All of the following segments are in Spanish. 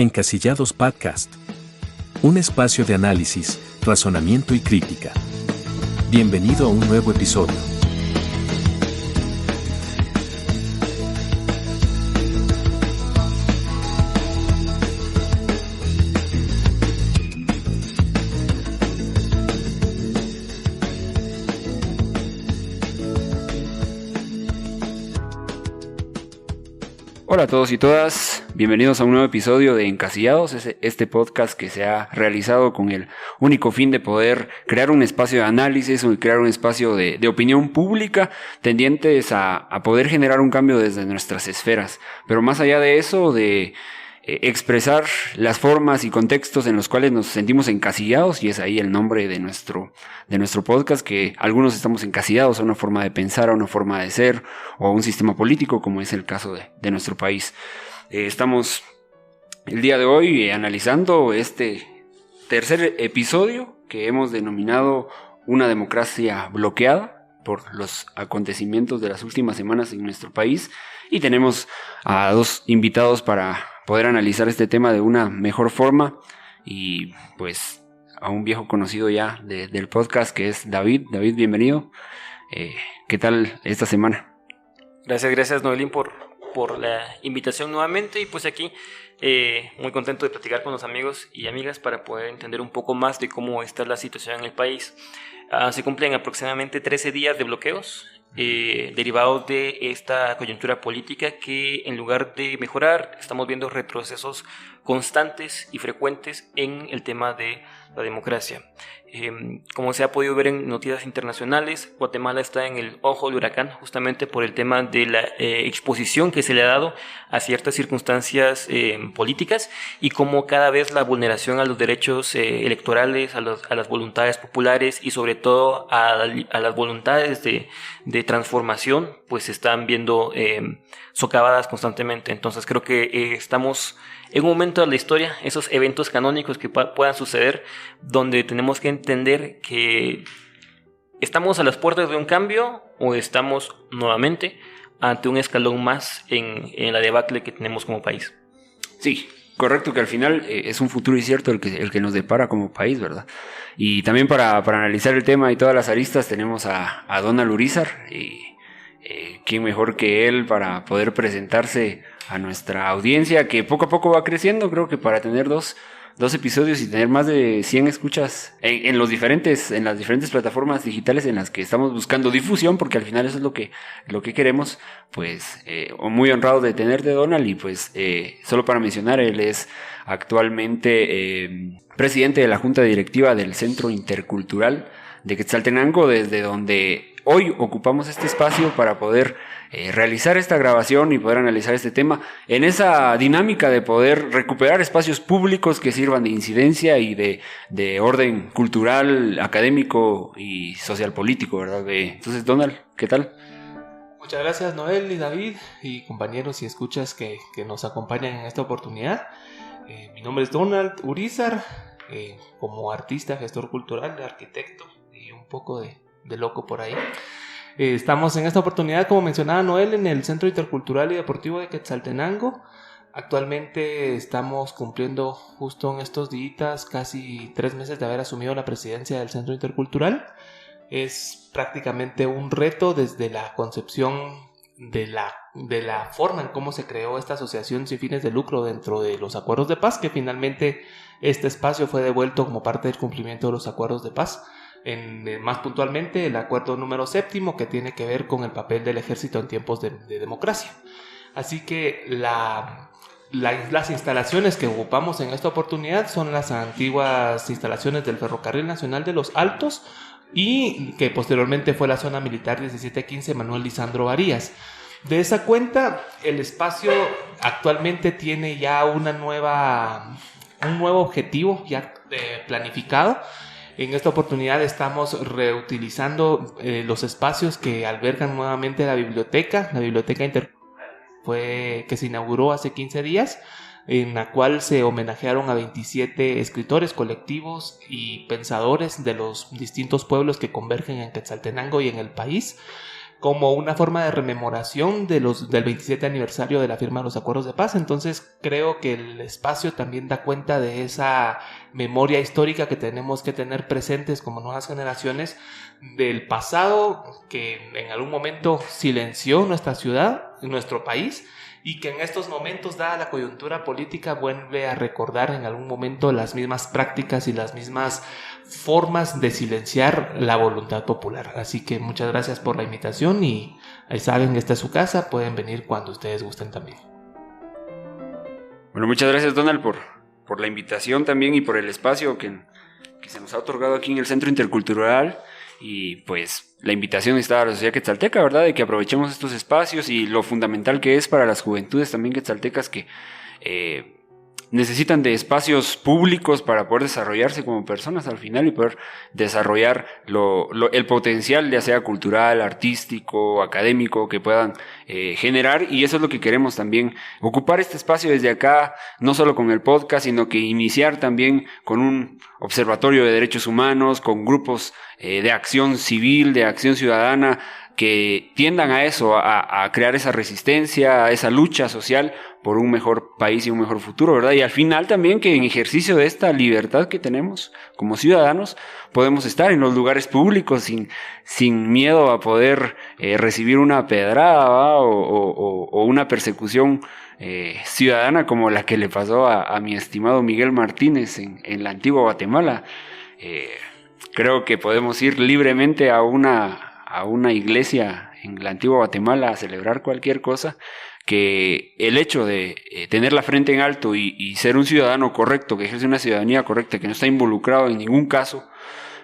Encasillados Podcast. Un espacio de análisis, razonamiento y crítica. Bienvenido a un nuevo episodio. Hola a todos y todas, bienvenidos a un nuevo episodio de Encasillados, este podcast que se ha realizado con el único fin de poder crear un espacio de análisis, crear un espacio de opinión pública tendientes a poder generar un cambio desde nuestras esferas. Pero más allá de eso, de expresar las formas y contextos en los cuales nos sentimos encasillados, y es ahí el nombre de nuestro podcast, que algunos estamos encasillados a una forma de pensar, a una forma de ser, o a un sistema político, como es el caso de nuestro país. Estamos el día de hoy analizando este tercer episodio que hemos denominado Una democracia bloqueada por los acontecimientos de las últimas semanas en nuestro país, y tenemos a dos invitados para poder analizar este tema de una mejor forma, y pues a un viejo conocido ya del podcast, que es David. David, bienvenido. ¿Qué tal esta semana? Gracias Noelín por la invitación nuevamente, y pues aquí muy contento de platicar con los amigos y amigas para poder entender un poco más de cómo está la situación en el país. Se cumplen aproximadamente 13 días de bloqueos derivados de esta coyuntura política que, en lugar de mejorar, estamos viendo retrocesos constantes y frecuentes en el tema de la democracia. Como se ha podido ver en noticias internacionales, Guatemala está en el ojo del huracán justamente por el tema de la exposición que se le ha dado a ciertas circunstancias políticas, y como cada vez la vulneración a los derechos electorales, a las voluntades populares y sobre todo a las voluntades de transformación, pues se están viendo socavadas constantemente. Entonces creo que estamos en un momento de la historia, esos eventos canónicos que puedan suceder, donde tenemos que entender que estamos a las puertas de un cambio o estamos nuevamente ante un escalón más en la debacle que tenemos como país. Sí, correcto, que al final es un futuro incierto el que nos depara como país, ¿verdad? Y también para analizar el tema y todas las aristas tenemos a Donald Urizar, y quién mejor que él para poder presentarse a nuestra audiencia, que poco a poco va creciendo. Creo que para tener dos episodios y tener más de 100 escuchas en las diferentes plataformas digitales en las que estamos buscando difusión, porque al final eso es lo que queremos, pues muy honrado de tenerte, Donald. Y pues solo para mencionar, él es actualmente presidente de la Junta Directiva del Centro Intercultural de Quetzaltenango, desde donde hoy ocupamos este espacio para poder realizar esta grabación y poder analizar este tema en esa dinámica de poder recuperar espacios públicos que sirvan de incidencia y de orden cultural, académico y social político, ¿verdad? Entonces, Donald, ¿qué tal? Muchas gracias, Noel y David y compañeros y escuchas que nos acompañan en esta oportunidad. Mi nombre es Donald Urizar, como artista, gestor cultural, arquitecto y un poco de loco por ahí. Estamos en esta oportunidad, como mencionaba Noel, en el Centro Intercultural y Deportivo de Quetzaltenango. Actualmente estamos cumpliendo justo en estos días casi 3 meses de haber asumido la presidencia del Centro Intercultural. Es prácticamente un reto desde la concepción de la forma en cómo se creó esta asociación sin fines de lucro dentro de los acuerdos de paz, que finalmente este espacio fue devuelto como parte del cumplimiento de los acuerdos de paz. Más puntualmente el acuerdo número 7, que tiene que ver con el papel del ejército en tiempos de democracia. Así que las instalaciones que ocupamos en esta oportunidad son las antiguas instalaciones del Ferrocarril Nacional de los Altos, y que posteriormente fue la zona militar 1715 Manuel Lisandro Varías. De esa cuenta, el espacio actualmente tiene ya un nuevo objetivo ya planificado. En esta oportunidad estamos reutilizando los espacios que albergan nuevamente la biblioteca intercultural, que se inauguró hace 15 días, en la cual se homenajearon a 27 escritores, colectivos y pensadores de los distintos pueblos que convergen en Quetzaltenango y en el país. como una forma de rememoración del 27 aniversario de la firma de los acuerdos de paz. Entonces creo que el espacio también da cuenta de esa memoria histórica que tenemos que tener presentes como nuevas generaciones, del pasado que en algún momento silenció nuestra ciudad, nuestro país, y que en estos momentos, dada la coyuntura política, vuelve a recordar en algún momento las mismas prácticas y las mismas formas de silenciar la voluntad popular. Así que muchas gracias por la invitación y ahí saben, esta es su casa, pueden venir cuando ustedes gusten también. Bueno, muchas gracias, Donald, por la invitación también y por el espacio que se nos ha otorgado aquí en el Centro Intercultural. Y pues la invitación está a la sociedad quetzalteca, ¿verdad? De que aprovechemos estos espacios y lo fundamental que es para las juventudes también quetzaltecas que necesitan de espacios públicos para poder desarrollarse como personas al final y poder desarrollar el potencial, ya sea cultural, artístico, académico, que puedan generar. Y eso es lo que queremos también, ocupar este espacio desde acá, no solo con el podcast, sino que iniciar también con un observatorio de derechos humanos, con grupos de acción civil, de acción ciudadana, que tiendan a eso, a crear esa resistencia, a esa lucha social por un mejor país y un mejor futuro, ¿verdad? Y al final también que en ejercicio de esta libertad que tenemos como ciudadanos, podemos estar en los lugares públicos sin miedo a poder recibir una pedrada, ¿va? O una persecución ciudadana como la que le pasó a mi estimado Miguel Martínez en la antigua Guatemala. Creo que podemos ir libremente a una iglesia en la antigua Guatemala a celebrar cualquier cosa, que el hecho de tener la frente en alto y ser un ciudadano correcto, que ejerce una ciudadanía correcta, que no está involucrado en ningún caso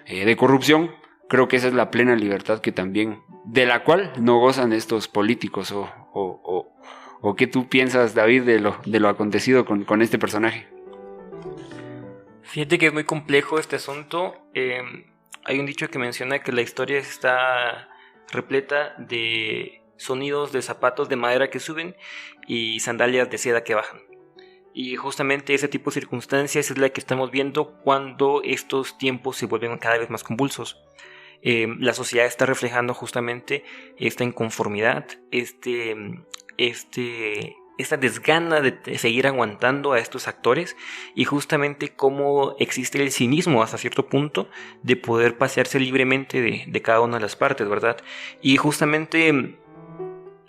de corrupción, creo que esa es la plena libertad que también, de la cual no gozan estos políticos. ¿O qué tú piensas, David, de lo acontecido con este personaje? Fíjate que es muy complejo este asunto. Hay un dicho que menciona que la historia está repleta de sonidos de zapatos de madera que suben y sandalias de seda que bajan. Y justamente ese tipo de circunstancias es la que estamos viendo cuando estos tiempos se vuelven cada vez más convulsos. La sociedad está reflejando justamente esta inconformidad, esta desgana de seguir aguantando a estos actores, y justamente cómo existe el cinismo hasta cierto punto de poder pasearse libremente de cada una de las partes, ¿verdad? Y justamente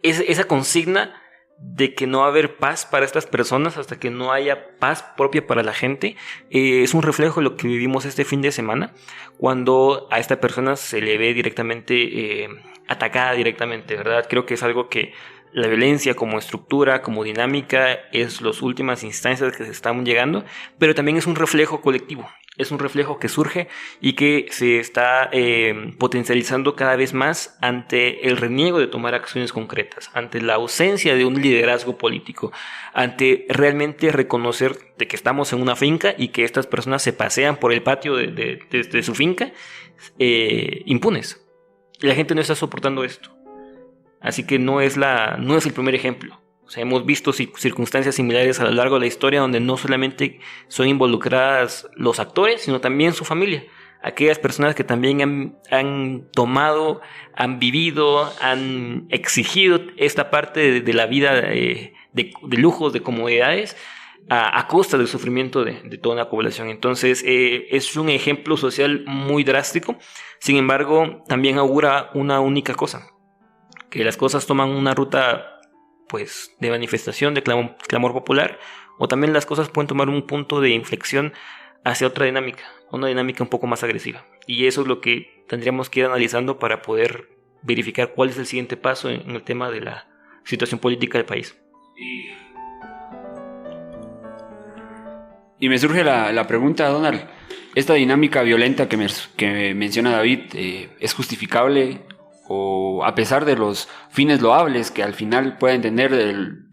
esa consigna de que no va a haber paz para estas personas hasta que no haya paz propia para la gente, es un reflejo de lo que vivimos este fin de semana, cuando a esta persona se le ve directamente atacada directamente, ¿verdad? Creo que es algo que la violencia como estructura, como dinámica, es las últimas instancias que se están llegando, pero también es un reflejo colectivo, es un reflejo que surge y que se está potencializando cada vez más ante el reniego de tomar acciones concretas, ante la ausencia de un liderazgo político, ante realmente reconocer de que estamos en una finca y que estas personas se pasean por el patio de su finca impunes. Y la gente no está soportando esto. Así que no es el primer ejemplo. O sea, hemos visto circunstancias similares a lo largo de la historia donde no solamente son involucradas los actores, sino también su familia. Aquellas personas que también han tomado, han vivido, han exigido esta parte de la vida de lujos, de comodidades, a costa del sufrimiento de toda una población. Entonces es un ejemplo social muy drástico. Sin embargo, también augura una única cosa: que las cosas toman una ruta pues de manifestación, de clamor popular, o también las cosas pueden tomar un punto de inflexión hacia otra dinámica, una dinámica un poco más agresiva. Y eso es lo que tendríamos que ir analizando para poder verificar cuál es el siguiente paso en el tema de la situación política del país. Y me surge la pregunta, Donald, ¿esta dinámica violenta que menciona David es justificable? O a pesar de los fines loables que al final pueden tener,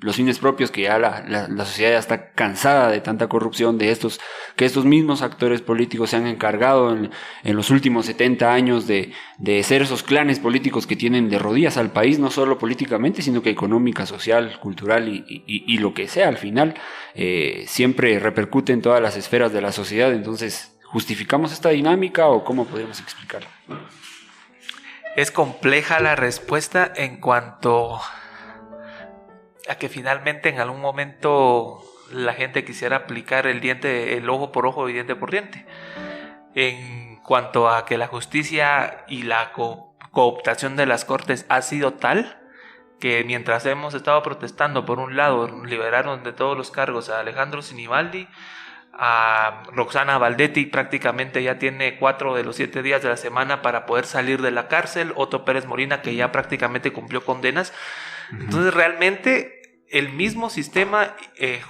los fines propios, que ya la sociedad ya está cansada de tanta corrupción, que estos mismos actores políticos se han encargado en los últimos 70 años de ser esos clanes políticos que tienen de rodillas al país, no solo políticamente, sino que económica, social, cultural y lo que sea, al final siempre repercute en todas las esferas de la sociedad. Entonces, ¿justificamos esta dinámica o cómo podemos explicarla? Es compleja la respuesta en cuanto a que finalmente en algún momento la gente quisiera aplicar el ojo por ojo y diente por diente. En cuanto a que la justicia y la cooptación de las cortes ha sido tal que mientras hemos estado protestando, por un lado, liberaron de todos los cargos a Alejandro Sinibaldi, a Roxana Valdetti prácticamente ya tiene 4 de los 7 días de la semana para poder salir de la cárcel, Otto Pérez Molina que ya prácticamente cumplió condenas. Entonces realmente el mismo sistema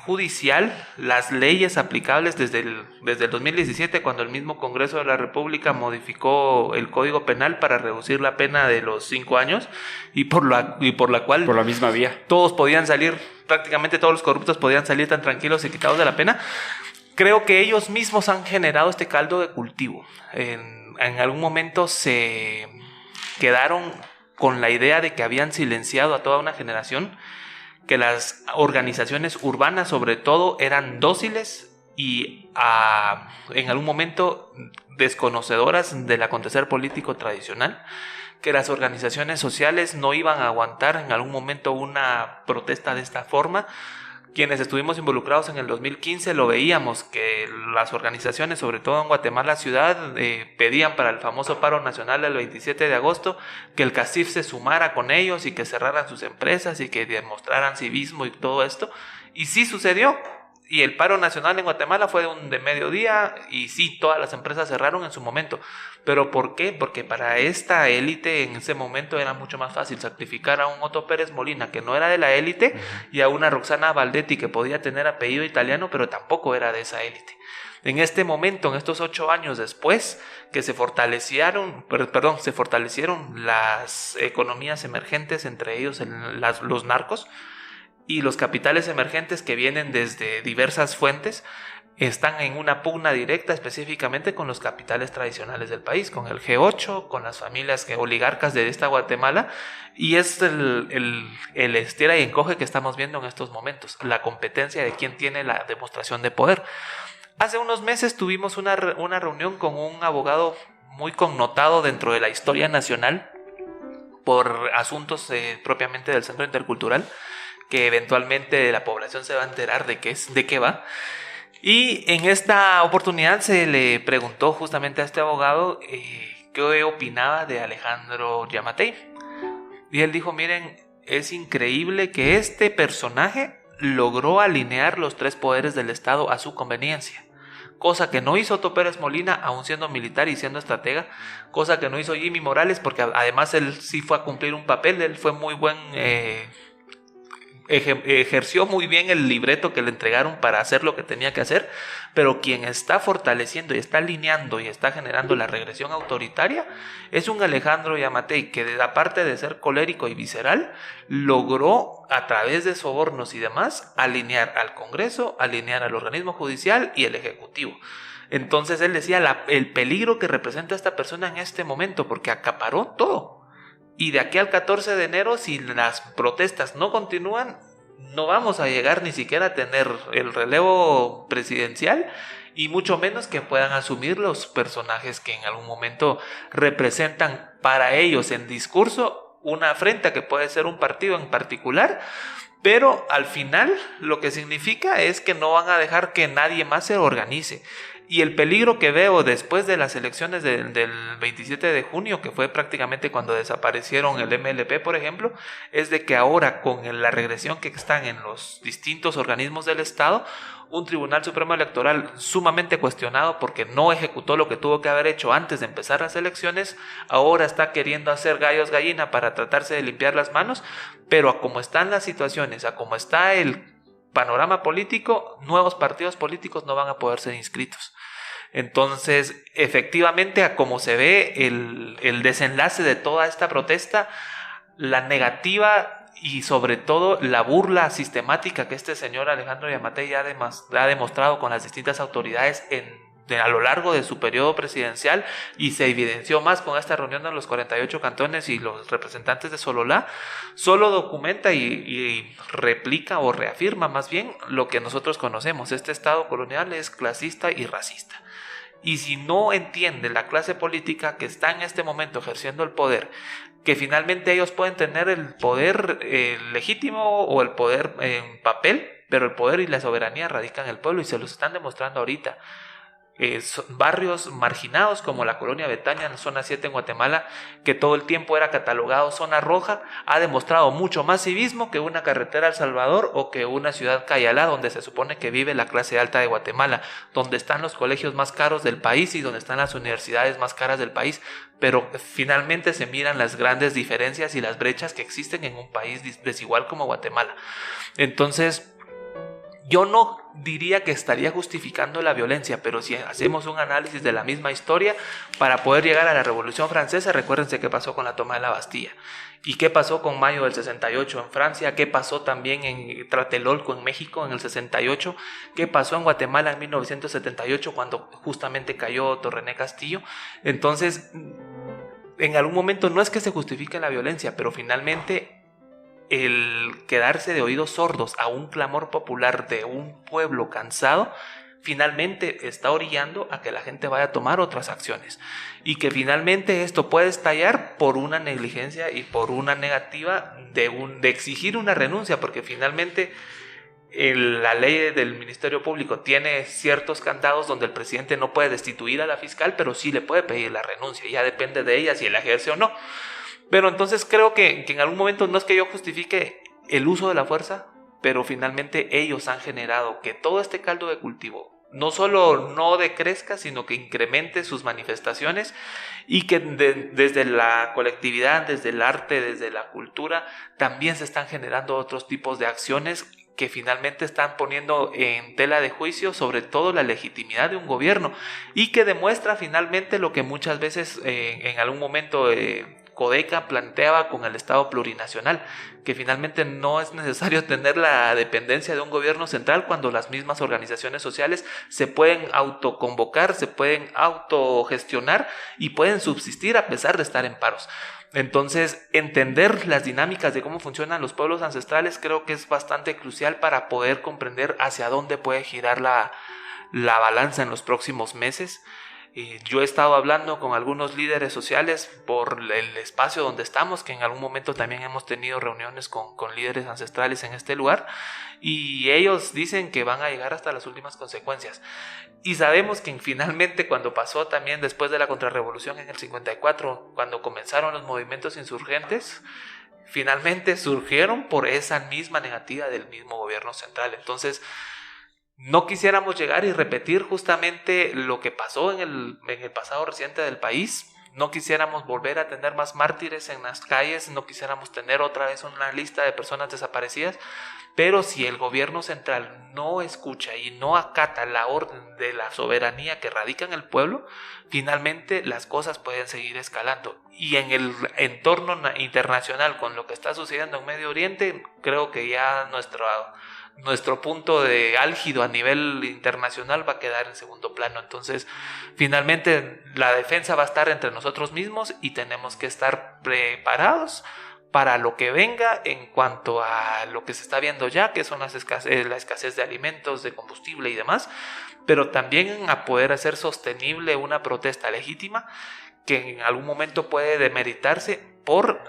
judicial, las leyes aplicables desde el 2017, cuando el mismo Congreso de la República modificó el Código Penal para reducir la pena de los 5 años y por la cual por la misma vía todos podían salir, prácticamente todos los corruptos podían salir tan tranquilos y quitados de la pena. Creo que ellos mismos han generado este caldo de cultivo. En algún momento se quedaron con la idea de que habían silenciado a toda una generación, que las organizaciones urbanas sobre todo eran dóciles y en algún momento desconocedoras del acontecer político tradicional, que las organizaciones sociales no iban a aguantar en algún momento una protesta de esta forma. Quienes estuvimos involucrados en el 2015 lo veíamos, que las organizaciones, sobre todo en Guatemala ciudad, pedían para el famoso paro nacional del 27 de agosto que el CACIF se sumara con ellos y que cerraran sus empresas y que demostraran civismo y todo esto. Y sí sucedió. Y el paro nacional en Guatemala fue de mediodía y sí, todas las empresas cerraron en su momento. ¿Pero por qué? Porque para esta élite en ese momento era mucho más fácil sacrificar a un Otto Pérez Molina que no era de la élite y a una Roxana Valdetti que podía tener apellido italiano pero tampoco era de esa élite. En este momento, en estos 8 años después, que se fortalecieron las economías emergentes, entre ellos los narcos, y los capitales emergentes que vienen desde diversas fuentes, están en una pugna directa específicamente con los capitales tradicionales del país, con el G8, con las familias oligarcas de esta Guatemala, y es el estira y encoge que estamos viendo en estos momentos, la competencia de quién tiene la demostración de poder. Hace unos meses tuvimos una reunión con un abogado muy connotado dentro de la historia nacional por asuntos propiamente del Centro Intercultural, que eventualmente la población se va a enterar de qué va. Y en esta oportunidad se le preguntó justamente a este abogado qué opinaba de Alejandro Giammattei. Y él dijo, miren, es increíble que este personaje logró alinear los 3 poderes del Estado a su conveniencia. Cosa que no hizo Otto Pérez Molina, aún siendo militar y siendo estratega. Cosa que no hizo Jimmy Morales, porque además él sí fue a cumplir un papel. Él fue muy buen... ejerció muy bien el libreto que le entregaron para hacer lo que tenía que hacer, pero quien está fortaleciendo y está alineando y está generando la regresión autoritaria es un Alejandro Giammattei que, aparte de ser colérico y visceral, logró a través de sobornos y demás alinear al Congreso, alinear al organismo judicial y el Ejecutivo. Entonces él decía el peligro que representa esta persona en este momento, porque acaparó todo. Y de aquí al 14 de enero, si las protestas no continúan, no vamos a llegar ni siquiera a tener el relevo presidencial y mucho menos que puedan asumir los personajes que en algún momento representan para ellos en discurso una afrenta que puede ser un partido en particular, pero al final lo que significa es que no van a dejar que nadie más se organice. Y el peligro que veo después de las elecciones del 27 de junio, que fue prácticamente cuando desaparecieron el MLP, por ejemplo, es de que ahora con la regresión que están en los distintos organismos del Estado, un Tribunal Supremo Electoral sumamente cuestionado porque no ejecutó lo que tuvo que haber hecho antes de empezar las elecciones, ahora está queriendo hacer gallos gallina para tratarse de limpiar las manos, pero a como están las situaciones, a como está el panorama político, nuevos partidos políticos no van a poder ser inscritos. Entonces, efectivamente, a como se ve el desenlace de toda esta protesta, la negativa y sobre todo la burla sistemática que este señor Alejandro Giammattei ha demostrado con las distintas autoridades a lo largo de su periodo presidencial, y se evidenció más con esta reunión de los 48 cantones y los representantes de Sololá, solo documenta y replica o reafirma más bien lo que nosotros conocemos. Este Estado colonial es clasista y racista. Y si no entiende la clase política que está en este momento ejerciendo el poder, que finalmente ellos pueden tener el poder legítimo o el poder en papel, pero el poder y la soberanía radican en el pueblo y se los están demostrando ahorita. Barrios marginados como la colonia Betania en la zona 7 en Guatemala, que todo el tiempo era catalogado zona roja, ha demostrado mucho más civismo que una carretera a El Salvador o que una ciudad Cayalá, donde se supone que vive la clase alta de Guatemala, donde están los colegios más caros del país y donde están las universidades más caras del país, pero finalmente se miran las grandes diferencias y las brechas que existen en un país desigual como Guatemala. Entonces, yo no diría que estaría justificando la violencia, pero si hacemos un análisis de la misma historia, para poder llegar a la Revolución Francesa, recuérdense qué pasó con la toma de la Bastilla, y qué pasó con mayo del 68 en Francia, qué pasó también en Tlatelolco en México en el 68, qué pasó en Guatemala en 1978 cuando justamente cayó Torrené Castillo. Entonces, en algún momento no es que se justifique la violencia, pero finalmente el quedarse de oídos sordos a un clamor popular de un pueblo cansado finalmente está orillando a que la gente vaya a tomar otras acciones y que finalmente esto puede estallar por una negligencia y por una negativa de exigir una renuncia, porque finalmente la ley del Ministerio Público tiene ciertos candados donde el presidente no puede destituir a la fiscal, pero sí le puede pedir la renuncia, ya depende de ella si la ejerce o no. Pero entonces creo que en algún momento no es que yo justifique el uso de la fuerza, pero finalmente ellos han generado que todo este caldo de cultivo no solo no decrezca, sino que incremente sus manifestaciones y que desde la colectividad, desde el arte, desde la cultura, también se están generando otros tipos de acciones que finalmente están poniendo en tela de juicio sobre todo la legitimidad de un gobierno y que demuestra finalmente lo que muchas veces en algún momento Codeca planteaba con el Estado plurinacional, que finalmente no es necesario tener la dependencia de un gobierno central cuando las mismas organizaciones sociales se pueden autoconvocar, se pueden autogestionar y pueden subsistir a pesar de estar en paros. Entonces, entender las dinámicas de cómo funcionan los pueblos ancestrales creo que es bastante crucial para poder comprender hacia dónde puede girar la balanza en los próximos meses. Yo he estado hablando con algunos líderes sociales por el espacio donde estamos, que en algún momento también hemos tenido reuniones con líderes ancestrales en este lugar, y ellos dicen que van a llegar hasta las últimas consecuencias. Y sabemos que finalmente cuando pasó también después de la contrarrevolución en el 54, cuando comenzaron los movimientos insurgentes, finalmente surgieron por esa misma negativa del mismo gobierno central. Entonces, no quisiéramos llegar y repetir justamente lo que pasó en el pasado reciente del país. No quisiéramos volver a tener más mártires en las calles, no quisiéramos tener otra vez una lista de personas desaparecidas, pero si el gobierno central no escucha y no acata la orden de la soberanía que radica en el pueblo, finalmente las cosas pueden seguir escalando. Y en el entorno internacional, con lo que está sucediendo en Medio Oriente, creo que ya nuestro punto de álgido a nivel internacional va a quedar en segundo plano. Entonces, finalmente la defensa va a estar entre nosotros mismos y tenemos que estar preparados para lo que venga en cuanto a lo que se está viendo ya, que son la escasez de alimentos, de combustible y demás, pero también a poder hacer sostenible una protesta legítima que en algún momento puede demeritarse por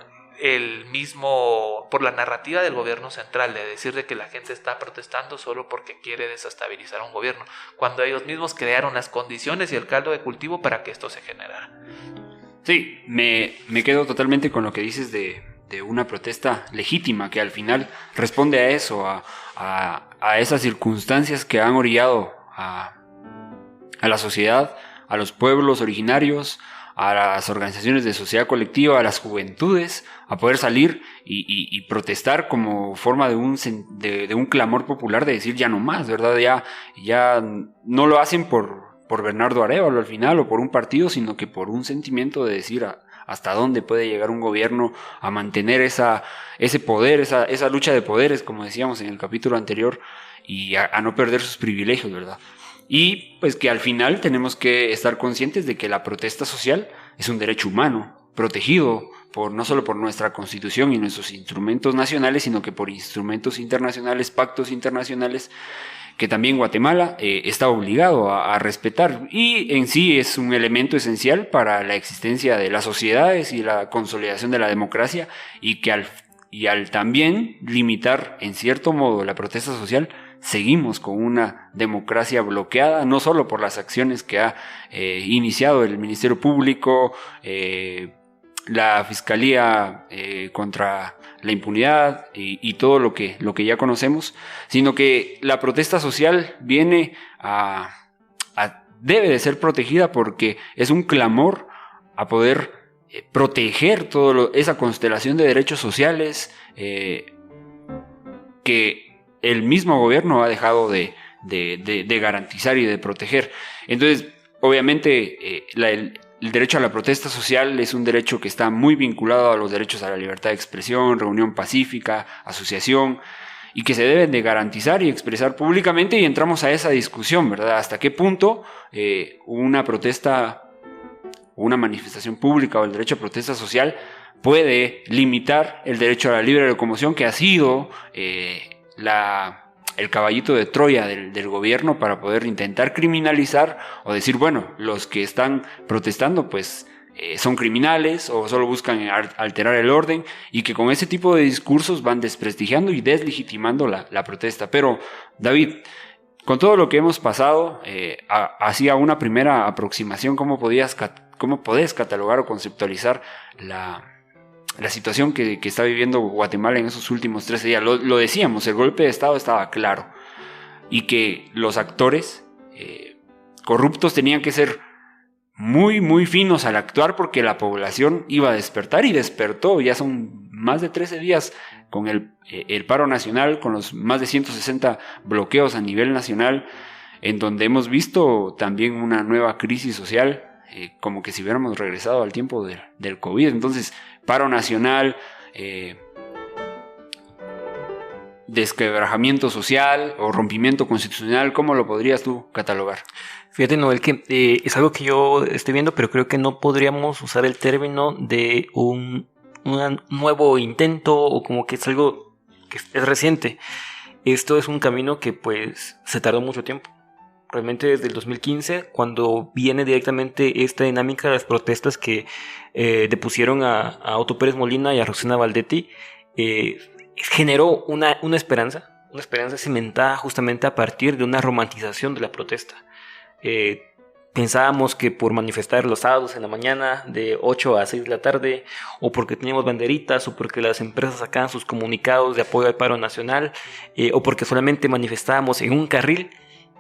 la narrativa del gobierno central, de decir de que la gente está protestando solo porque quiere desestabilizar a un gobierno, cuando ellos mismos crearon las condiciones y el caldo de cultivo para que esto se generara. Sí, me quedo totalmente con lo que dices de una protesta legítima que al final responde a eso, a esas circunstancias que han orillado a la sociedad, a los pueblos originarios, a las organizaciones de sociedad colectiva, a las juventudes, a poder salir y protestar como forma de un clamor popular de decir ya no más, ¿verdad? Ya no lo hacen por Bernardo Arévalo al final o por un partido, sino que por un sentimiento de decir hasta dónde puede llegar un gobierno a mantener ese poder, esa lucha de poderes, como decíamos en el capítulo anterior, y a no perder sus privilegios, ¿verdad? Y pues que al final tenemos que estar conscientes de que la protesta social es un derecho humano, protegido no solo por nuestra Constitución y nuestros instrumentos nacionales, sino que por instrumentos internacionales, pactos internacionales que también Guatemala está obligado a respetar, y en sí es un elemento esencial para la existencia de las sociedades y la consolidación de la democracia, y que al también limitar en cierto modo la protesta social, seguimos con una democracia bloqueada, no solo por las acciones que ha iniciado el Ministerio Público, la Fiscalía contra la impunidad y todo lo que ya conocemos, sino que la protesta social viene debe de ser protegida, porque es un clamor a poder proteger toda esa constelación de derechos sociales que el mismo gobierno ha dejado de garantizar y de proteger. Entonces, obviamente, el derecho a la protesta social es un derecho que está muy vinculado a los derechos a la libertad de expresión, reunión pacífica, asociación, y que se deben de garantizar y expresar públicamente, y entramos a esa discusión, ¿verdad? ¿Hasta qué punto una protesta, una manifestación pública o el derecho a protesta social puede limitar el derecho a la libre locomoción, que ha sido el caballito de Troya del gobierno para poder intentar criminalizar o decir, bueno, los que están protestando pues son criminales o solo buscan alterar el orden, y que con ese tipo de discursos van desprestigiando y deslegitimando la protesta? Pero, David, con todo lo que hemos pasado, hacía una primera aproximación, ¿cómo podés catalogar o conceptualizar la situación que está viviendo Guatemala en esos últimos 13 días? Lo decíamos, el golpe de Estado estaba claro, y que los actores corruptos tenían que ser muy, muy finos al actuar, porque la población iba a despertar, y despertó. Ya son más de 13 días con el paro nacional, con los más de 160 bloqueos a nivel nacional, en donde hemos visto también una nueva crisis social, como que si hubiéramos regresado al tiempo del COVID. Entonces, paro nacional, desquebrajamiento social o rompimiento constitucional, ¿cómo lo podrías tú catalogar? Fíjate, Noel, que es algo que yo estoy viendo, pero creo que no podríamos usar el término de un nuevo intento, o como que es algo que es reciente. Esto es un camino que pues se tardó mucho tiempo. Realmente desde el 2015, cuando viene directamente esta dinámica de las protestas que depusieron a Otto Pérez Molina y a Roxana Valdetti, generó una esperanza cimentada justamente a partir de una romantización de la protesta. Pensábamos que por manifestar los sábados en la mañana de 8 a 6 de la tarde, o porque teníamos banderitas, o porque las empresas sacaban sus comunicados de apoyo al paro nacional, o porque solamente manifestábamos en un carril,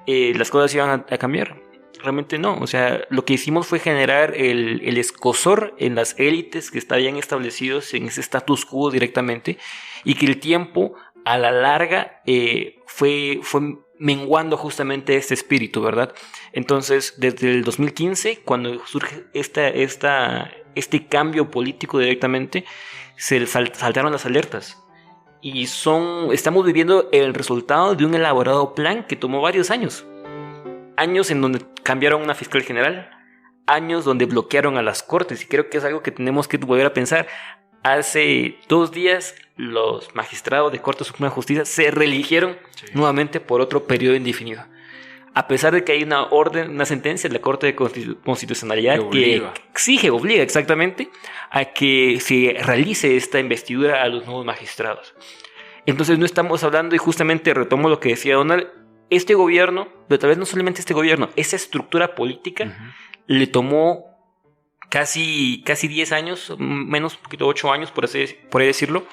las cosas iban a cambiar. Realmente no. O sea, lo que hicimos fue generar el escozor en las élites que estaban establecidos en ese status quo directamente, y que el tiempo a la larga fue menguando justamente este espíritu, ¿verdad? Entonces, desde el 2015, cuando surge este cambio político directamente, se saltaron las alertas. Y estamos viviendo el resultado de un elaborado plan que tomó varios años. Años en donde cambiaron una fiscal general, años donde bloquearon a las cortes, y creo que es algo que tenemos que volver a pensar. Hace 2 días los magistrados de Corte Suprema de Justicia se reeligieron nuevamente por otro periodo indefinido. A pesar de que hay una sentencia de la Corte de Constitucionalidad que obliga exactamente a que se realice esta investidura a los nuevos magistrados. Entonces no estamos hablando, y justamente retomo lo que decía Donald, este gobierno, pero tal vez no solamente este gobierno, esa estructura política le tomó casi 10 años, menos, un poquito 8 años, por así decirlo,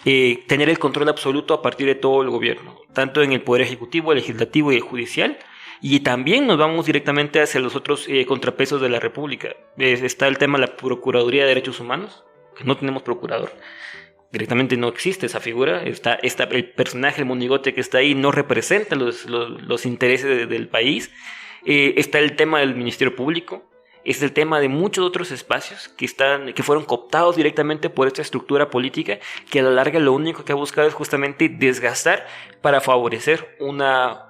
tener el control absoluto a partir de todo el gobierno, tanto en el Poder Ejecutivo, el Legislativo y el Judicial, y también nos vamos directamente hacia los otros contrapesos de la República. Está el tema de la Procuraduría de Derechos Humanos, que no tenemos procurador. Directamente no existe esa figura. El personaje, el monigote que está ahí, no representa los intereses del país. Está el tema del Ministerio Público. Es el tema de muchos otros espacios que fueron cooptados directamente por esta estructura política, que a la larga lo único que ha buscado es justamente desgastar para favorecer una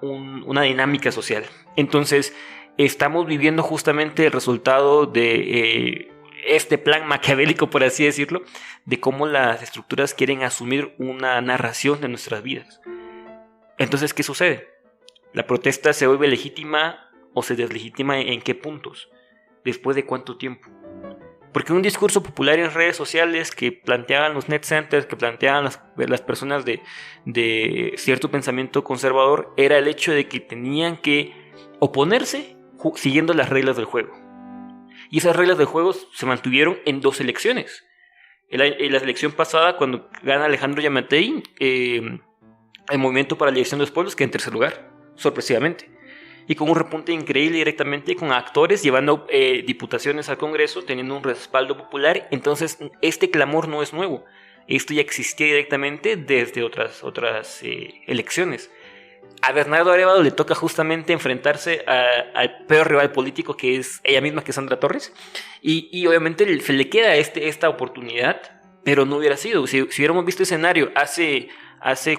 dinámica social. Entonces, estamos viviendo justamente el resultado de este plan maquiavélico, por así decirlo, de cómo las estructuras quieren asumir una narración de nuestras vidas. Entonces, ¿qué sucede? ¿La protesta se vuelve legítima o se deslegitima en qué puntos? ¿Después de cuánto tiempo? Porque un discurso popular en redes sociales que planteaban los net centers, que planteaban las personas de cierto pensamiento conservador, era el hecho de que tenían que oponerse siguiendo las reglas del juego. Y esas reglas del juego se mantuvieron en 2 elecciones. En la elección pasada, cuando gana Alejandro Giammattei, el Movimiento para la Liberación de los Pueblos queda en tercer lugar, sorpresivamente. Y con un repunte increíble directamente con actores llevando diputaciones al Congreso, teniendo un respaldo popular. Entonces este clamor no es nuevo, esto ya existía directamente desde otras elecciones. A Bernardo Arévalo le toca justamente enfrentarse al peor rival político, que es ella misma, que es Sandra Torres, y obviamente se le queda esta oportunidad, pero no hubiera sido. Si hubiéramos visto el escenario hace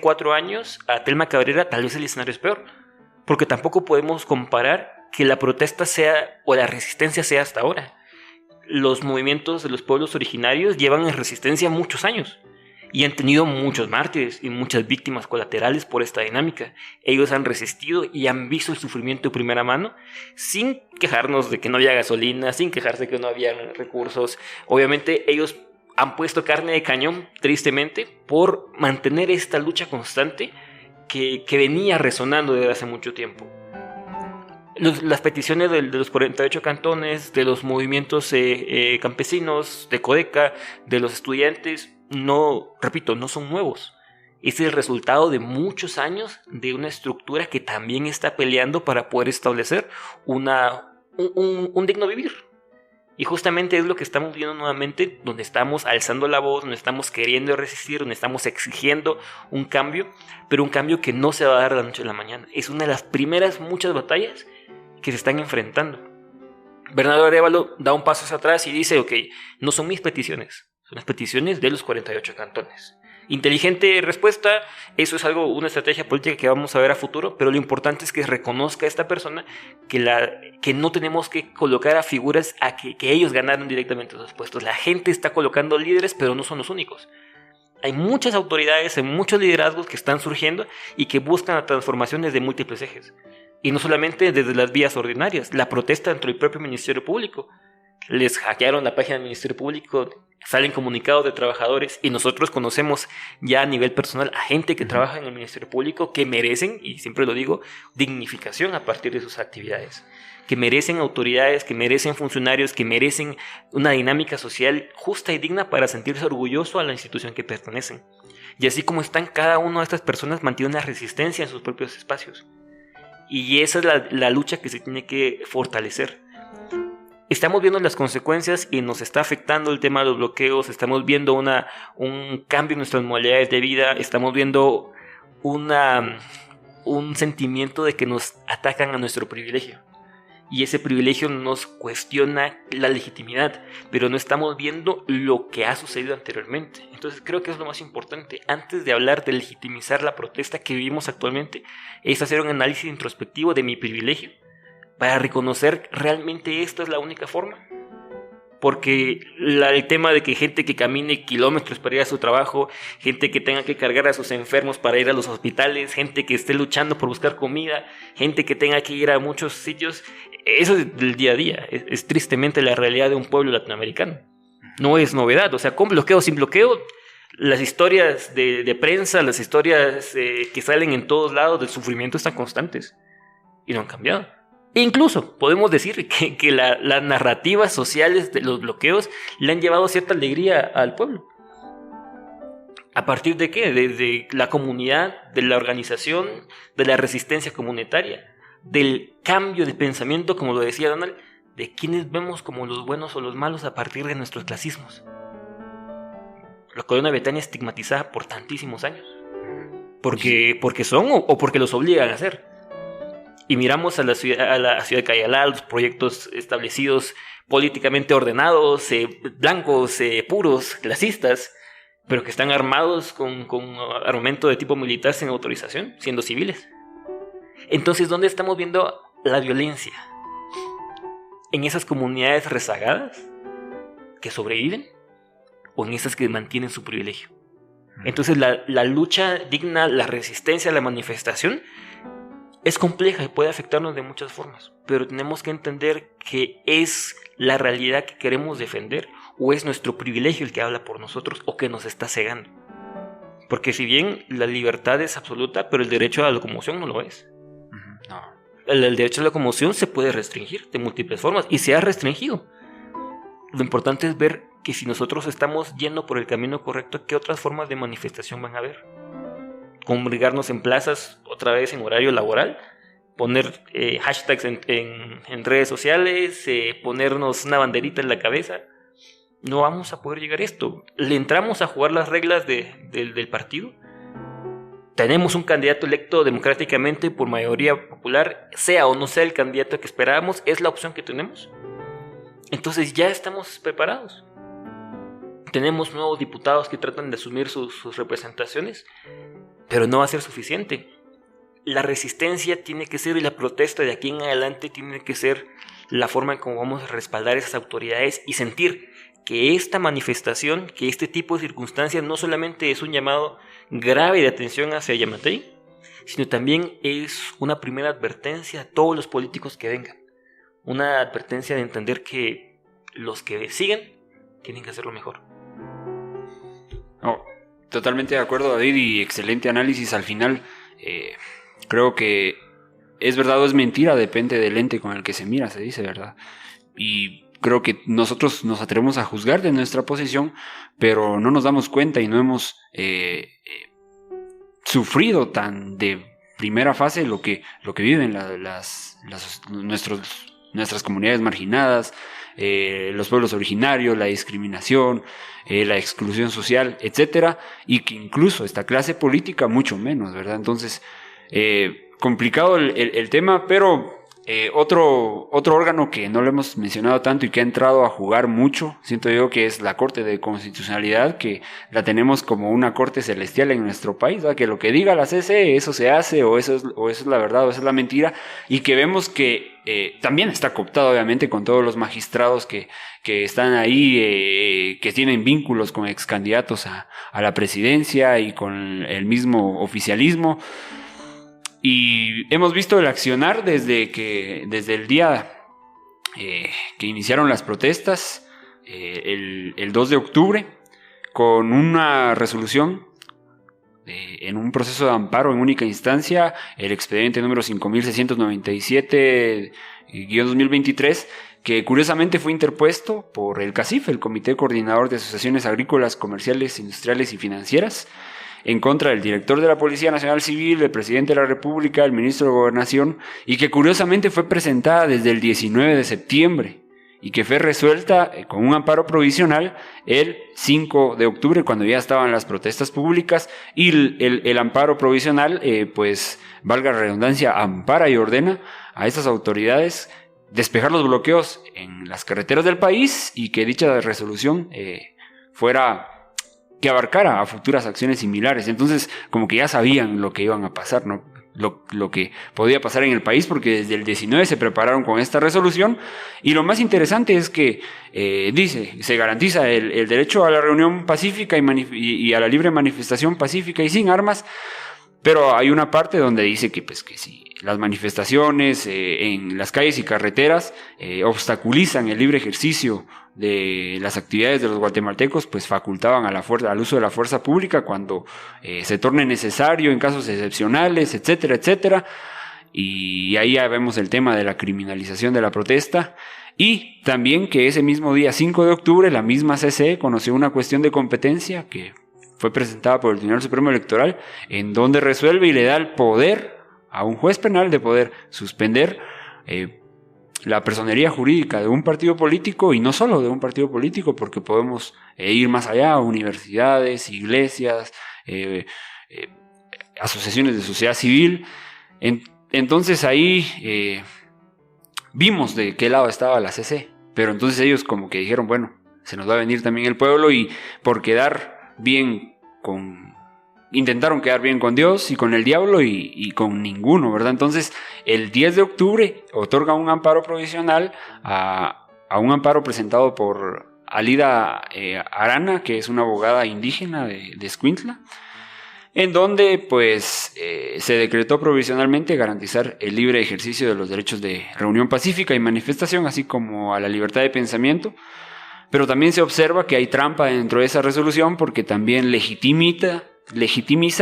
4 años, a Thelma Cabrera, tal vez el escenario es peor. Porque tampoco podemos comparar que la protesta sea o la resistencia sea hasta ahora. Los movimientos de los pueblos originarios llevan en resistencia muchos años y han tenido muchos mártires y muchas víctimas colaterales por esta dinámica. Ellos han resistido y han visto el sufrimiento de primera mano sin quejarnos de que no había gasolina, sin quejarse de que no había recursos. Obviamente ellos han puesto carne de cañón, tristemente, por mantener esta lucha constante que venía resonando desde hace mucho tiempo. Las peticiones de los 48 cantones, de los movimientos campesinos, de Codeca, de los estudiantes, no son nuevos. Es el resultado de muchos años de una estructura que también está peleando para poder establecer un digno vivir. Y justamente es lo que estamos viendo nuevamente, donde estamos alzando la voz, donde estamos queriendo resistir, donde estamos exigiendo un cambio, pero un cambio que no se va a dar de la noche a la mañana. Es una de las primeras muchas batallas que se están enfrentando. Bernardo Arévalo da un paso hacia atrás y dice, ok, no son mis peticiones, son las peticiones de los 48 cantones. Inteligente respuesta, eso es una estrategia política que vamos a ver a futuro, pero lo importante es que reconozca a esta persona que no tenemos que colocar a figuras a que ellos ganaron directamente esos puestos. La gente está colocando líderes, pero no son los únicos. Hay muchas autoridades, hay muchos liderazgos que están surgiendo y que buscan la transformación desde múltiples ejes. Y no solamente desde las vías ordinarias, la protesta dentro del propio Ministerio Público. Les hackearon la página del Ministerio Público, salen comunicados de trabajadores y nosotros conocemos ya a nivel personal a gente que trabaja en el Ministerio Público que merecen, y siempre lo digo, dignificación a partir de sus actividades, que merecen autoridades, que merecen funcionarios, que merecen una dinámica social justa y digna para sentirse orgulloso a la institución que pertenecen. Y así como están, cada una de estas personas mantiene una resistencia en sus propios espacios. Y esa es la lucha que se tiene que fortalecer. Estamos viendo las consecuencias y nos está afectando el tema de los bloqueos, estamos viendo un cambio en nuestras modalidades de vida, estamos viendo un sentimiento de que nos atacan a nuestro privilegio. Y ese privilegio nos cuestiona la legitimidad, pero no estamos viendo lo que ha sucedido anteriormente. Entonces creo que es lo más importante. Antes de hablar de legitimizar la protesta que vivimos actualmente, es hacer un análisis introspectivo de mi privilegio, para reconocer realmente esta es la única forma. Porque el tema de que gente que camine kilómetros para ir a su trabajo, gente que tenga que cargar a sus enfermos para ir a los hospitales, gente que esté luchando por buscar comida, gente que tenga que ir a muchos sitios, eso es del día a día, es tristemente la realidad de un pueblo latinoamericano. No es novedad, o sea, con bloqueo, sin bloqueo, las historias de prensa, las historias que salen en todos lados del sufrimiento están constantes y no han cambiado. E incluso podemos decir que las narrativas sociales de los bloqueos le han llevado cierta alegría al pueblo. ¿A partir de qué? Desde la comunidad, de la organización, de la resistencia comunitaria, del cambio de pensamiento, como lo decía Donald, de quienes vemos como los buenos o los malos a partir de nuestros clasismos. La colonia Betania estigmatizada por tantísimos años. Porque son o porque los obligan a hacer. Y miramos a la ciudad de Cayalá, los proyectos establecidos políticamente ordenados, blancos, puros, clasistas, pero que están armados con armamento de tipo militar sin autorización, siendo civiles. Entonces, ¿dónde estamos viendo la violencia? ¿En esas comunidades rezagadas que sobreviven o en esas que mantienen su privilegio? Entonces, la lucha digna, la resistencia, la manifestación es compleja y puede afectarnos de muchas formas, pero tenemos que entender que es la realidad que queremos defender o es nuestro privilegio el que habla por nosotros o que nos está cegando. Porque si bien la libertad es absoluta, pero el derecho a la locomoción no lo es. No. El derecho a la locomoción se puede restringir de múltiples formas y se ha restringido. Lo importante es ver que si nosotros estamos yendo por el camino correcto, ¿qué otras formas de manifestación van a haber? Congregarnos en plazas otra vez en horario laboral, poner hashtags en redes sociales, ponernos una banderita en la cabeza. No vamos a poder llegar a esto. ¿Le entramos a jugar las reglas del partido? Tenemos un candidato electo democráticamente por mayoría popular, sea o no sea el candidato que esperábamos, es la opción que tenemos. Entonces ya estamos preparados. Tenemos nuevos diputados que tratan de asumir sus representaciones, pero no va a ser suficiente. La resistencia tiene que ser y la protesta de aquí en adelante tiene que ser la forma en cómo vamos a respaldar esas autoridades y sentir que esta manifestación, que este tipo de circunstancias no solamente es un llamado grave de atención hacia Yamatei, sino también es una primera advertencia a todos los políticos que vengan. Una advertencia de entender que los que siguen tienen que hacerlo mejor. Oh, totalmente de acuerdo, David, y excelente análisis al final. Creo que es verdad o es mentira, depende del lente con el que se mira, se dice, ¿verdad? Y creo que nosotros nos atrevemos a juzgar de nuestra posición, pero no nos damos cuenta y no hemos sufrido tan de primera fase lo que viven nuestras comunidades marginadas, los pueblos originarios, la discriminación, la exclusión social, etcétera, y que incluso esta clase política mucho menos, ¿verdad? Entonces, complicado el tema, pero otro órgano que no lo hemos mencionado tanto y que ha entrado a jugar mucho, siento yo, que es la Corte de Constitucionalidad, que la tenemos como una corte celestial en nuestro país, ¿verdad? Que lo que diga la CC, eso se hace, o eso es la verdad, o eso es la mentira, y que vemos que también está cooptado, obviamente, con todos los magistrados que están ahí, que tienen vínculos con ex candidatos a la presidencia y con el mismo oficialismo. Y hemos visto el accionar desde el día que iniciaron las protestas, el 2 de octubre, con una resolución en un proceso de amparo en única instancia, el expediente número 5697-2023, que curiosamente fue interpuesto por el CACIF, el Comité Coordinador de Asociaciones Agrícolas, Comerciales, Industriales y Financieras, en contra del director de la Policía Nacional Civil, el presidente de la República, el ministro de Gobernación, y que curiosamente fue presentada desde el 19 de septiembre y que fue resuelta con un amparo provisional el 5 de octubre, cuando ya estaban las protestas públicas, y el amparo provisional, pues, valga la redundancia, ampara y ordena a estas autoridades despejar los bloqueos en las carreteras del país y que dicha resolución que abarcara a futuras acciones similares. Entonces, como que ya sabían lo que iban a pasar, ¿no? Lo que podía pasar en el país, porque desde el 19 se prepararon con esta resolución. Y lo más interesante es que se garantiza el derecho a la reunión pacífica y a la libre manifestación pacífica y sin armas, pero hay una parte donde dice que si las manifestaciones en las calles y carreteras obstaculizan el libre ejercicio de las actividades de los guatemaltecos, pues facultaban al uso de la fuerza pública cuando se torne necesario en casos excepcionales, etcétera, etcétera. Y ahí ya vemos el tema de la criminalización de la protesta. Y también que ese mismo día 5 de octubre la misma CC conoció una cuestión de competencia que fue presentada por el Tribunal Supremo Electoral, en donde resuelve y le da el poder a un juez penal de poder suspender la personería jurídica de un partido político, y no solo de un partido político, porque podemos ir más allá, universidades, iglesias, asociaciones de sociedad civil. Entonces ahí vimos de qué lado estaba la CC, pero entonces ellos como que dijeron, bueno, se nos va a venir también el pueblo, y por quedar bien intentaron quedar bien con Dios y con el diablo y con ninguno, ¿verdad? Entonces, el 10 de octubre otorga un amparo provisional a un amparo presentado por Alida Arana, que es una abogada indígena de Escuintla, en donde pues se decretó provisionalmente garantizar el libre ejercicio de los derechos de reunión pacífica y manifestación, así como a la libertad de pensamiento. Pero también se observa que hay trampa dentro de esa resolución porque también legitimiza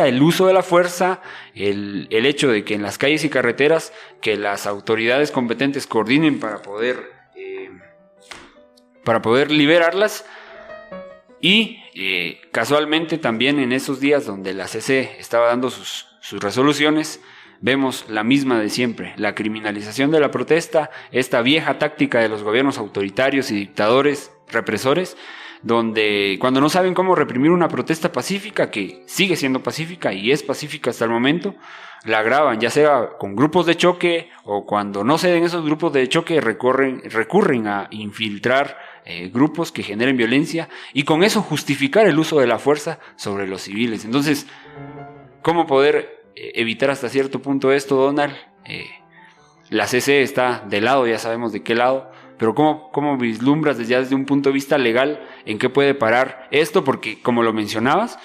el uso de la fuerza, el hecho de que en las calles y carreteras que las autoridades competentes coordinen para poder liberarlas. Y casualmente también en esos días donde la CC estaba dando sus resoluciones, vemos la misma de siempre, la criminalización de la protesta, esta vieja táctica de los gobiernos autoritarios y dictadores represores, donde cuando no saben cómo reprimir una protesta pacífica, que sigue siendo pacífica y es pacífica hasta el momento, la agravan, ya sea con grupos de choque, o cuando no ceden esos grupos de choque recurren a infiltrar grupos que generen violencia y con eso justificar el uso de la fuerza sobre los civiles. Entonces, ¿cómo poder evitar hasta cierto punto esto, Donald? La CC está de lado, ya sabemos de qué lado, pero ¿cómo vislumbras desde un punto de vista legal en qué puede parar esto? Porque, como lo mencionabas,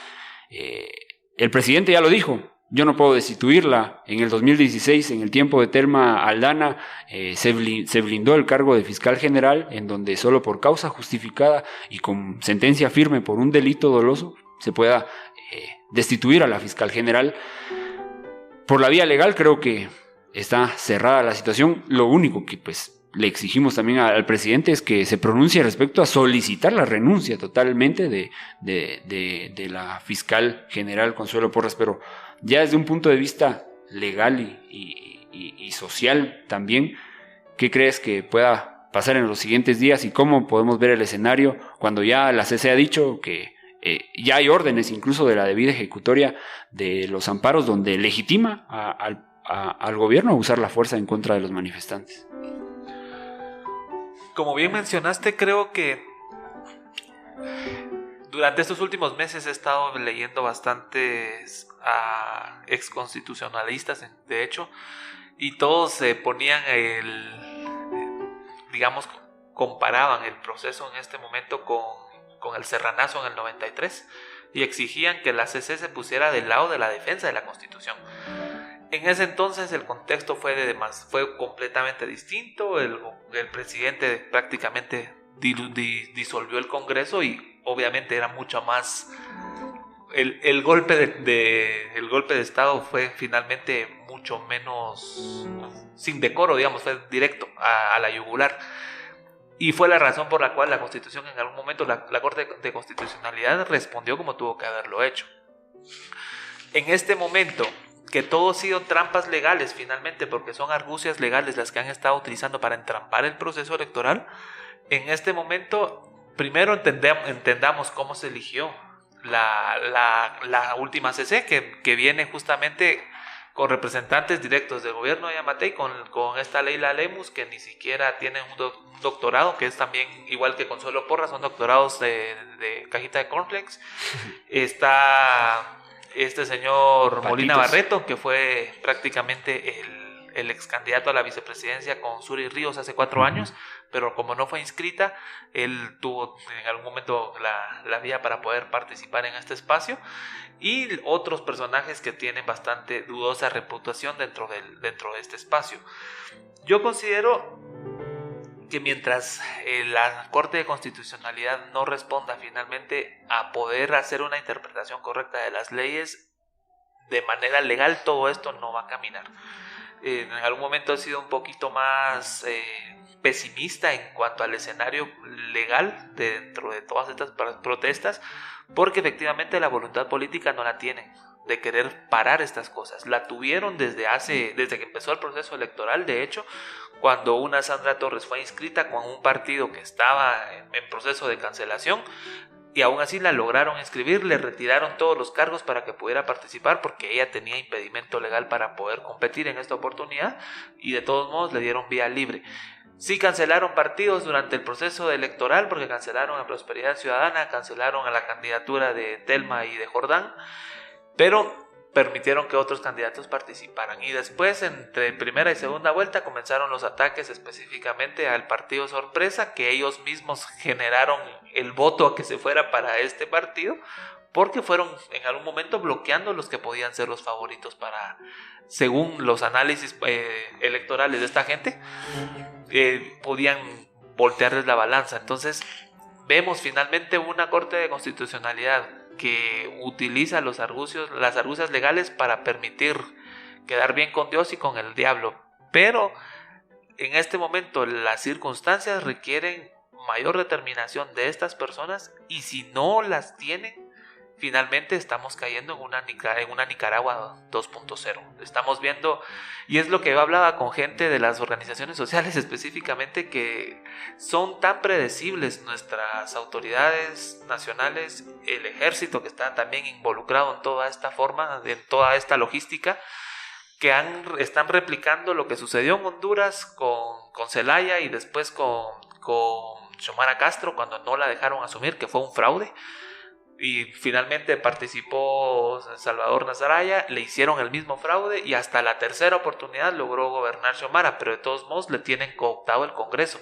el presidente ya lo dijo, yo no puedo destituirla. En el 2016, en el tiempo de Thelma Aldana, se blindó el cargo de fiscal general, en donde solo por causa justificada y con sentencia firme por un delito doloso se pueda destituir a la fiscal general. Por la vía legal creo que está cerrada la situación. Lo único que pues le exigimos también al presidente es que se pronuncie respecto a solicitar la renuncia totalmente de la fiscal general Consuelo Porras, pero ya desde un punto de vista legal y social también, ¿qué crees que pueda pasar en los siguientes días y cómo podemos ver el escenario cuando ya la CC ha dicho que ya hay órdenes incluso de la debida ejecutoria de los amparos donde legitima al gobierno a usar la fuerza en contra de los manifestantes? Como bien mencionaste, creo que durante estos últimos meses he estado leyendo bastantes exconstitucionalistas, de hecho, y todos se ponían comparaban el proceso en este momento con el Serranazo en el 93 y exigían que la CC se pusiera del lado de la defensa de la Constitución. En ese entonces el contexto fue completamente distinto. El presidente prácticamente disolvió el Congreso y obviamente era mucho más... El golpe de Estado fue finalmente mucho menos sin decoro, digamos, fue directo a la yugular. Y fue la razón por la cual la Constitución en algún momento, la Corte de Constitucionalidad respondió como tuvo que haberlo hecho. En este momento, que todo ha sido trampas legales finalmente, porque son argucias legales las que han estado utilizando para entrampar el proceso electoral, en este momento, primero entendamos cómo se eligió la última CC, que viene justamente con representantes directos del gobierno de Yamatei, con esta Leila Lemus, que ni siquiera tiene un doctorado, que es también igual que Consuelo Porras, son doctorados de cajita de cornflakes. Está este señor Patitos. Molina Barreto, que fue prácticamente el ex candidato a la vicepresidencia con Suri Ríos hace 4 años, pero como no fue inscrita, él tuvo en algún momento la vía para poder participar en este espacio, y otros personajes que tienen bastante dudosa reputación dentro de este espacio. Yo considero que mientras la Corte de Constitucionalidad no responda finalmente a poder hacer una interpretación correcta de las leyes de manera legal, todo esto no va a caminar. En algún momento he sido un poquito más pesimista en cuanto al escenario legal dentro de todas estas protestas, porque efectivamente la voluntad política no la tienen de querer parar estas cosas. La tuvieron desde que empezó el proceso electoral, de hecho, cuando una Sandra Torres fue inscrita con un partido que estaba en proceso de cancelación, y aún así la lograron inscribir, le retiraron todos los cargos para que pudiera participar porque ella tenía impedimento legal para poder competir en esta oportunidad, y de todos modos le dieron vía libre. Sí cancelaron partidos durante el proceso electoral, porque cancelaron a Prosperidad Ciudadana, cancelaron a la candidatura de Thelma y de Jordán, pero permitieron que otros candidatos participaran. Y después, entre primera y segunda vuelta, comenzaron los ataques específicamente al partido sorpresa, que ellos mismos generaron el voto a que se fuera para este partido, porque fueron en algún momento bloqueando los que podían ser los favoritos para, según los análisis electorales de esta gente, podían voltearles la balanza. Entonces vemos finalmente una Corte de Constitucionalidad que utiliza las argucias legales para permitir quedar bien con Dios y con el diablo, pero en este momento las circunstancias requieren mayor determinación de estas personas, y si no las tienen, finalmente estamos cayendo en una Nicaragua 2.0. Estamos viendo, y es lo que yo hablaba con gente de las organizaciones sociales específicamente, que son tan predecibles nuestras autoridades nacionales, el ejército que está también involucrado en toda esta forma, en toda esta logística, que están replicando lo que sucedió en Honduras con Zelaya y después con Xiomara Castro, cuando no la dejaron asumir, que fue un fraude. Y finalmente participó Salvador Nazaraya, le hicieron el mismo fraude y hasta la tercera oportunidad logró gobernar Xiomara, pero de todos modos le tienen cooptado el Congreso,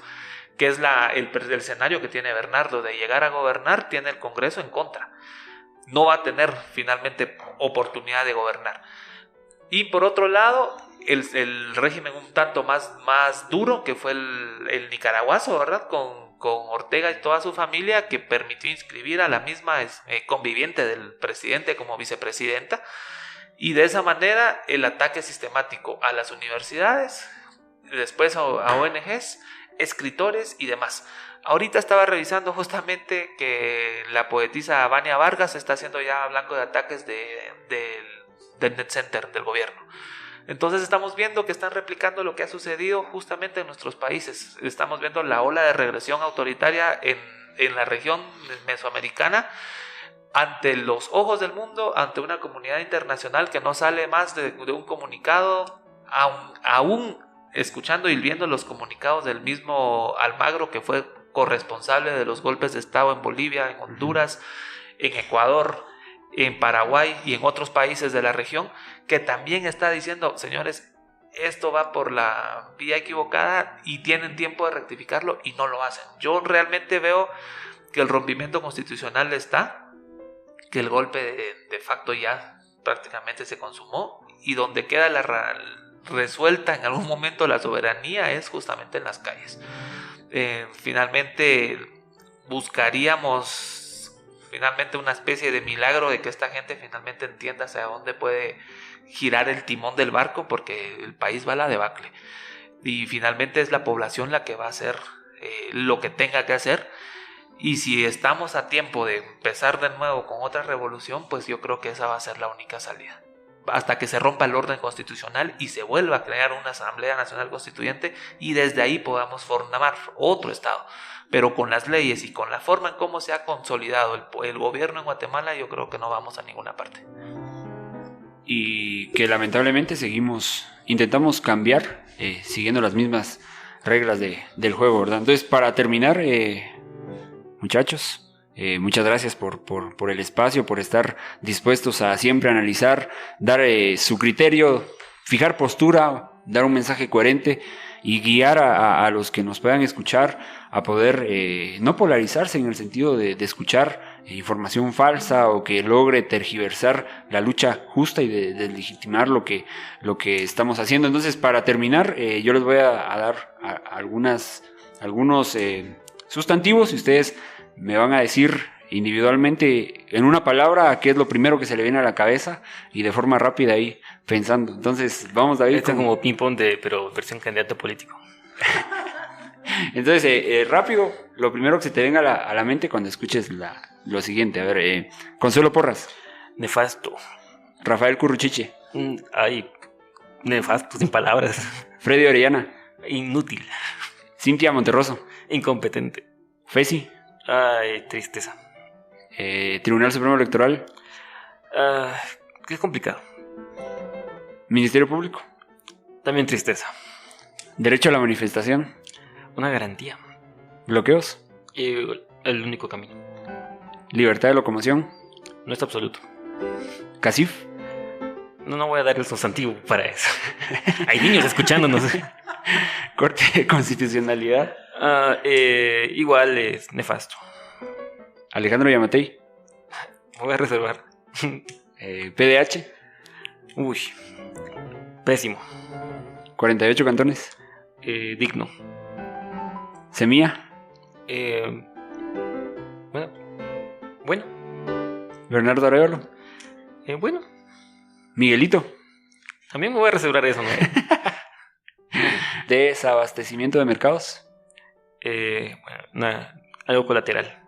que es el escenario que tiene Bernardo. De llegar a gobernar, tiene el Congreso en contra. No va a tener finalmente oportunidad de gobernar. Y por otro lado, el régimen un tanto más duro, que fue el nicaragüazo, ¿verdad? Con Ortega y toda su familia, que permitió inscribir a la misma conviviente del presidente como vicepresidenta, y de esa manera el ataque sistemático a las universidades, después a ONGs, escritores y demás. Ahorita estaba revisando justamente que la poetisa Vania Vargas está siendo ya blanco de ataques del Net Center del gobierno. Entonces estamos viendo que están replicando lo que ha sucedido justamente en nuestros países. Estamos viendo la ola de regresión autoritaria en la región mesoamericana, ante los ojos del mundo, ante una comunidad internacional que no sale más de un comunicado, aún escuchando y viendo los comunicados del mismo Almagro, que fue corresponsable de los golpes de Estado en Bolivia, en Honduras, en Ecuador, en Paraguay y en otros países de la región, que también está diciendo: señores, esto va por la vía equivocada y tienen tiempo de rectificarlo, y no lo hacen. Yo realmente veo que el rompimiento constitucional está, que el golpe de facto ya prácticamente se consumó, y donde queda resuelta en algún momento la soberanía es justamente en las calles. Finalmente buscaríamos una especie de milagro de que esta gente finalmente entienda hacia dónde puede girar el timón del barco, porque el país va a la debacle, y finalmente es la población la que va a hacer lo que tenga que hacer. Y si estamos a tiempo de empezar de nuevo con otra revolución, pues yo creo que esa va a ser la única salida, hasta que se rompa el orden constitucional y se vuelva a crear una Asamblea Nacional Constituyente, y desde ahí podamos formar otro Estado. Pero con las leyes y con la forma en cómo se ha consolidado el gobierno en Guatemala, yo creo que no vamos a ninguna parte. Y que lamentablemente intentamos cambiar siguiendo las mismas reglas del juego, ¿verdad? Entonces, para terminar, muchachos, muchas gracias por el espacio, por estar dispuestos a siempre analizar, dar su criterio, fijar postura, dar un mensaje coherente y guiar a los que nos puedan escuchar a poder no polarizarse, en el sentido de escuchar información falsa o que logre tergiversar la lucha justa y de deslegitimar lo que estamos haciendo. Entonces, para terminar, yo les voy a dar algunos sustantivos, y ustedes me van a decir individualmente en una palabra qué es lo primero que se le viene a la cabeza, y de forma rápida ahí pensando. Entonces, vamos, David. Esto es como ping-pong, pero versión candidato político. Entonces, rápido, lo primero que se te venga a la mente cuando escuches lo siguiente. A ver, Consuelo Porras. Nefasto. Rafael Curruchiche. Ay, nefasto, sin palabras. Freddy Orellana. Inútil. Cintia Monterroso. Incompetente. Fesi. Ay, tristeza. Tribunal Supremo Electoral. Qué complicado. Ministerio Público. También tristeza. Derecho a la manifestación. Una garantía. Bloqueos. El único camino. Libertad de locomoción. No es absoluto. CACIF. No voy a dar el sustantivo para eso. Hay niños escuchándonos. Corte de Constitucionalidad. Igual es nefasto. Alejandro Yamatei. Voy a reservar. PDH, Uy, pésimo. 48 cantones. Digno. Semilla, Bueno. Bernardo Arevalo, Bueno. Miguelito. También me voy a reservar eso, ¿no? Desabastecimiento de mercados. Algo colateral.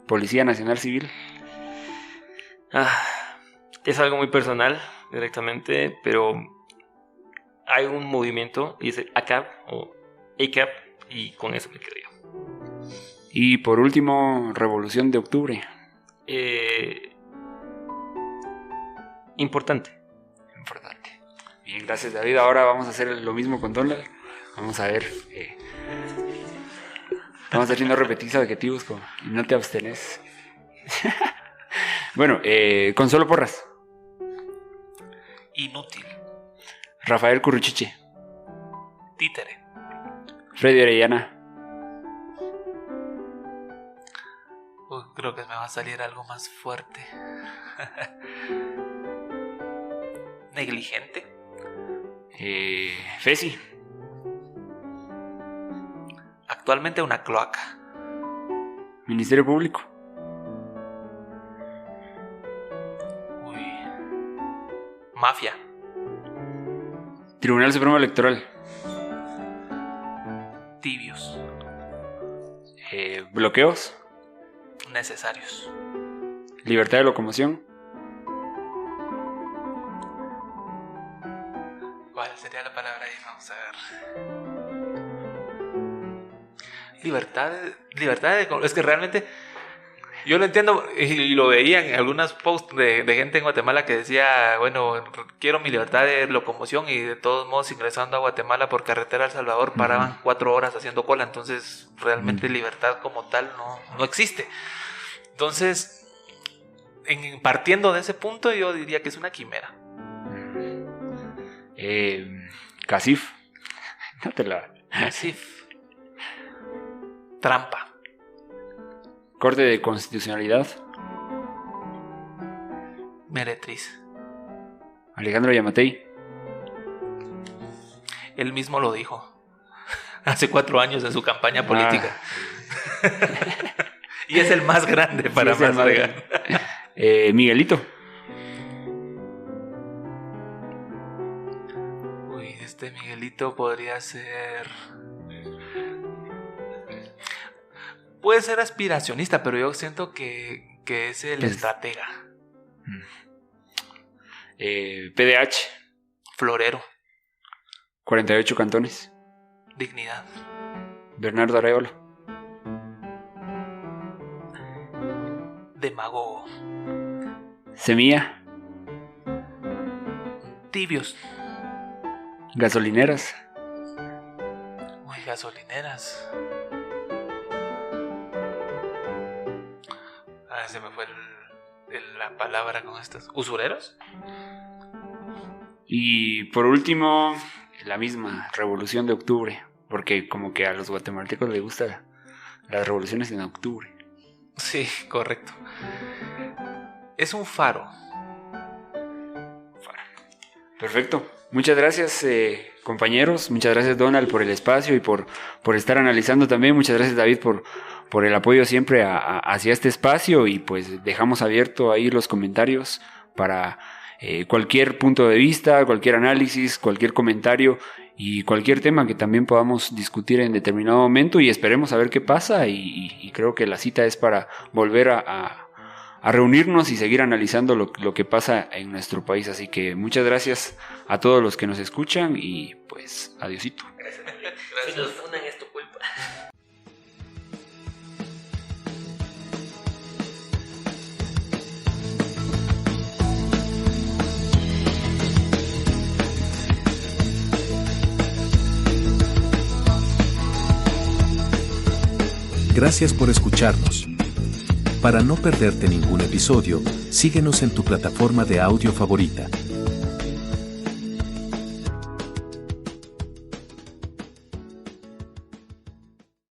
Policía Nacional Civil. Es algo muy personal directamente, pero hay un movimiento y es el ACAP o ACAP y con eso me quedo yo. Y por último, Revolución de Octubre. Importante. Bien, gracias David. Ahora vamos a hacer lo mismo con Donald. Vamos a ver. Vamos haciendo repetidos adjetivos como no te abstenes. Bueno, Consuelo Porras. Inútil. Rafael Curruchiche. Títere. Freddy Orellana. Creo que me va a salir algo más fuerte. Negligente. Fesi. Actualmente una cloaca. Ministerio Público. Mafia. Tribunal Supremo Electoral. Tibios. Bloqueos. Necesarios. Libertad de locomoción. ¿Cuál sería la palabra ahí? Vamos a ver. Libertad de... Es que realmente... Yo lo entiendo y lo veía en algunos posts de gente en Guatemala que decía, bueno, quiero mi libertad de locomoción, y de todos modos ingresando a Guatemala por carretera a El Salvador paraban 4 horas haciendo cola, entonces realmente libertad como tal no existe. Entonces, partiendo de ese punto, yo diría que es una quimera. CACIF. No te la... CACIF. Trampa. Corte de Constitucionalidad. Meretriz. Alejandro Yamatei. Él mismo lo dijo hace 4 años en su campaña política. Y es el más grande para sí, más legal. Miguelito. Uy, este Miguelito podría ser... Puede ser aspiracionista, pero yo siento que es el estratega. PDH. Florero. 48 cantones. Dignidad. Bernardo Arevalo. Demagogo. Semilla. Tibios. Gasolineras. Uy, gasolineras. Se me fue la palabra con estas. ¿Usureros? Y por último, la misma Revolución de Octubre. Porque como que a los guatemaltecos les gustan las revoluciones en octubre. Sí, correcto. Es un faro. Perfecto. Muchas gracias, compañeros. Muchas gracias, Donald, por el espacio y por estar analizando también. Muchas gracias, David, por el apoyo siempre hacia este espacio. Y pues dejamos abierto ahí los comentarios para cualquier punto de vista, cualquier análisis, cualquier comentario y cualquier tema que también podamos discutir en determinado momento. Y esperemos a ver qué pasa. Y creo que la cita es para volver a reunirnos y seguir analizando lo que pasa en nuestro país. Así que muchas gracias a todos los que nos escuchan y pues adiosito. Gracias. Si nos funan es tu culpa. Gracias por escucharnos. Para no perderte ningún episodio, síguenos en tu plataforma de audio favorita.